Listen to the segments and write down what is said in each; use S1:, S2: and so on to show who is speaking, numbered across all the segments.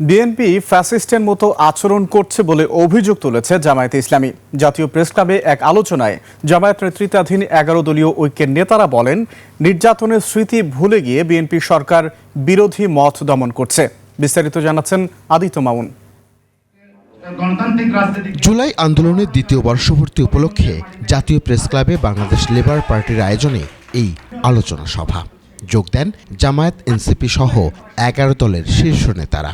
S1: BNP ফ্যাসিস্টের মতো আচরণ করছে বলে অভিযোগ তুলেছে জামায়াতে ইসলামী। জাতীয় প্রেস ক্লাবে এক আলোচনায় জামায়াত নেতৃত্বাধীন 11 দলীয় ঐক্যের নেতারা বলেন, নির্যাতনের স্মৃতি ভুলে গিয়ে বিএনপি সরকার বিরোধী মত দমন করছে। বিস্তারিত জানাচ্ছেন আদিত্য মামুন।
S2: জুলাই আন্দোলনের দ্বিতীয় বর্ষপূর্তি উপলক্ষে জাতীয় প্রেস ক্লাবে বাংলাদেশ লেবার পার্টির আয়োজনে এই আলোচনা সভা। যোগ দেন জামায়াত, এনসিপি সহ 11 দলের শীর্ষ নেতারা।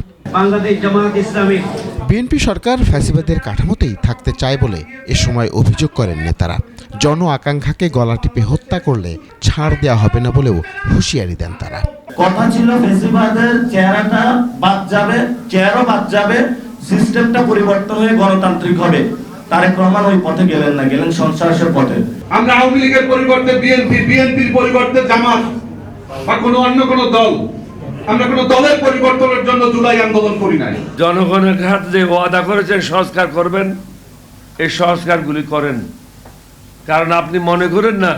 S2: বিএনপি সরকার ফ্যাসিবাদের কাঠামোতেই থাকতে চায় বলে এ সময় অভিযোগ করেন নেতারা। জন আকাঙ্ক্ষাকে গলা টিপে হত্যা করলে ছাড় দেওয়া হবে না বলেও হুঁশিয়ারি দেন তারা।
S3: কথা ছিল ফ্যাসিবাদের চেহারাটা বাদ যাবে, চেহারা বাদ যাবে, সিস্টেমটা পরিবর্তন হয়ে গণতান্ত্রিক হবে। তারেক রহমান ওই পথে গেলেন না, গেলেন সন্ত্রাসের পথে।
S4: আমরা আওয়ামী লীগের পরিবর্তে বিএনপি, বিএনপির পরিবর্তে জামাত বা অন্য কোনো দল, আমরা কোনো দলের পরিবর্তনের জন্য জুলাই আন্দোলন করি নাই।
S5: জনগণের কাছে যে ওয়াদা করেছেন সংস্কার করবেন, এই সংস্কারগুলি করেন, কারণ আপনি মনে করেন না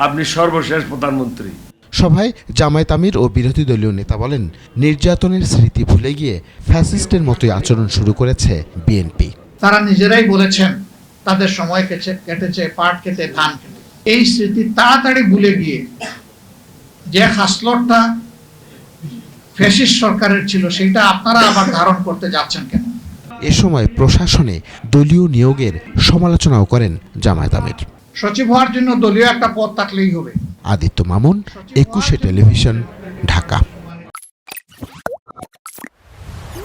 S5: আপনি সর্বশেষ প্রধানমন্ত্রী।
S2: সভায় জামায়াত আমির ও বিরোধী দলীয় নেতা বলেন, নির্যাতনের স্মৃতি ভুলে গিয়ে ফ্যাসিস্টের মতোই আচরণ শুরু করেছে বিএনপি।
S6: তারা নিজেরাই বলেছেন তাদের সময় কেটেছে পাট কেটে ধান কেটে। এই স্মৃতি তাড়াতাড়ি ভুলে গিয়ে যে হাসলটটা ফ্যাসিস্ট সরকারের ছিল সেটা আপনারা আবার ধারণ করতে যাচ্ছেন কেন?
S2: এ সময় প্রশাসনে দলীয় নিয়োগের সমালোচনাও করেন জামায়াত আমির।
S6: সচিব হওয়ার জন্য দলীয় একটা পদ থাকলেই হবে।
S2: আদিত্য মামুন, 21 টেলিভিশন, ঢাকা।